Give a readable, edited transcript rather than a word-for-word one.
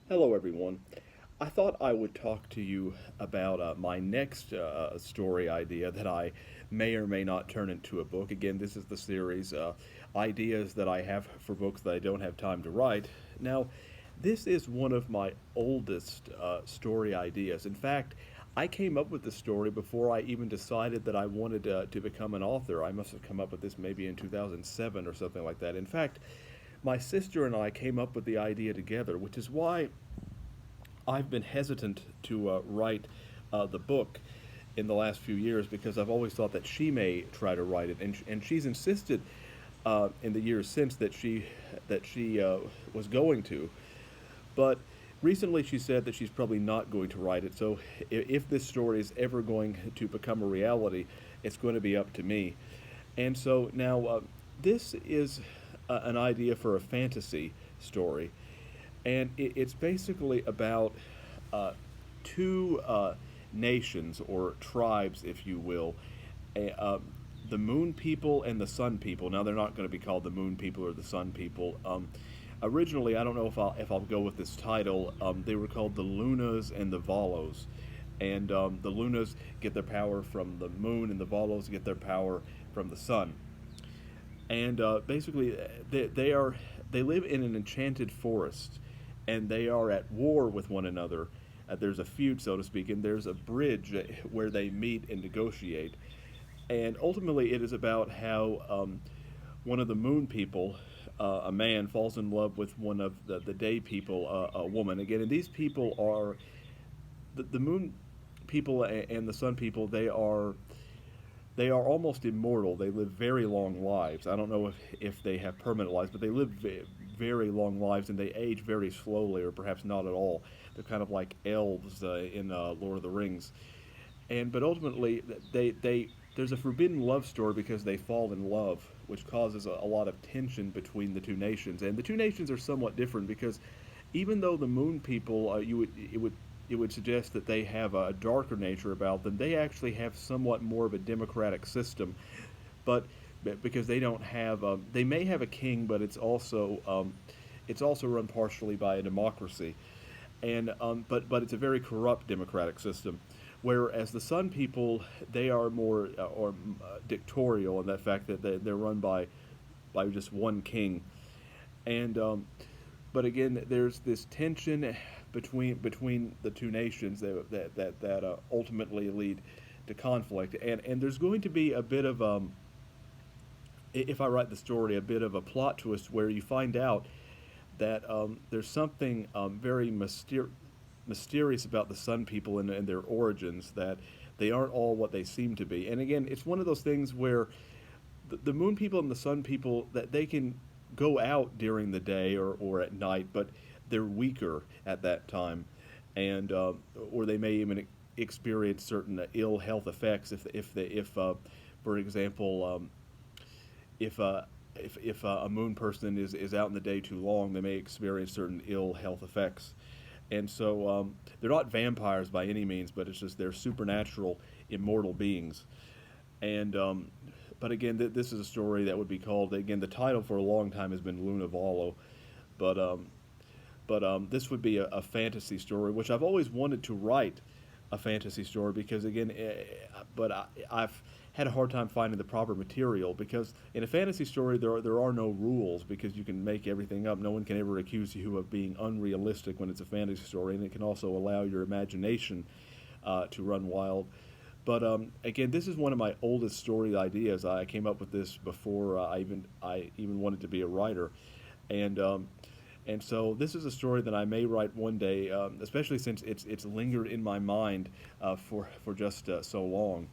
Hello, everyone. I thought I would talk to you about my next story idea that I may or may not turn into a book. Again, this is the series Ideas that I have for books that I don't have time to write. Now, this is one of my oldest story ideas. In fact, I came up with the story before I even decided that I wanted to become an author. I must have come up with this maybe in 2007 or something like that. In fact, my sister and I came up with the idea together, which is why I've been hesitant to write the book in the last few years because I've always thought that she may try to write it, and she's insisted in the years since that she was going to. But recently, she said that she's probably not going to write it. So if this story is ever going to become a reality, it's going to be up to me. And so now this is an idea for a fantasy story, and it's basically about uh, two nations or tribes, if you will, the Moon People and the Sun People. Now they're not going to be called the Moon People or the Sun People. Originally, I don't know if I'll go with this title. They were called the Lunas and the Valos, and the Lunas get their power from the moon, and the Valos get their power from the sun. And basically, they live in an enchanted forest, and they are at war with one another. There's a feud, so to speak, and there's a bridge where they meet and negotiate. And ultimately, it is about how one of the moon people, a man, falls in love with one of the day people, a woman. Again, and these people are the moon people and the sun people. They are almost immortal. They live very long lives. I don't know if they have permanent lives, but they live very long lives, and they age very slowly, or perhaps not at all. They're kind of like elves in Lord of the Rings. But ultimately, they there's a forbidden love story because they fall in love, which causes a lot of tension between the two nations. And the two nations are somewhat different because even though the Moon people, it would suggest that they have a darker nature about them. They actually have somewhat more of a democratic system, but because they don't have, they may have a king, but it's also run partially by a democracy, and but it's a very corrupt democratic system. Whereas the Sun people, they are more or dictatorial in that fact that they're run by just one king, and but again, there's this tension between the two nations that ultimately lead to conflict, and there's going to be a bit of if I write the story, a bit of a plot twist where you find out that there's something very mysterious about the Sun people and their origins, that they aren't all what they seem to be. And again, it's one of those things where the Moon people and the Sun people, that they can go out during the day or at night, but they're weaker at that time, and or they may even experience certain ill health effects if for example, if a moon person is out in the day too long, they may experience certain ill health effects. And so they're not vampires by any means, but it's just they're supernatural, immortal beings. And but again, this is a story that would be called, again, the title for a long time has been Luna Valo, but this would be a fantasy story, which I've always wanted to write a fantasy story because again, but I've had a hard time finding the proper material because in a fantasy story there are no rules because you can make everything up. No one can ever accuse you of being unrealistic when it's a fantasy story, and it can also allow your imagination to run wild. But again, this is one of my oldest story ideas. I came up with this before I even wanted to be a writer, and and so this is a story that I may write one day, especially since it's lingered in my mind for just so long.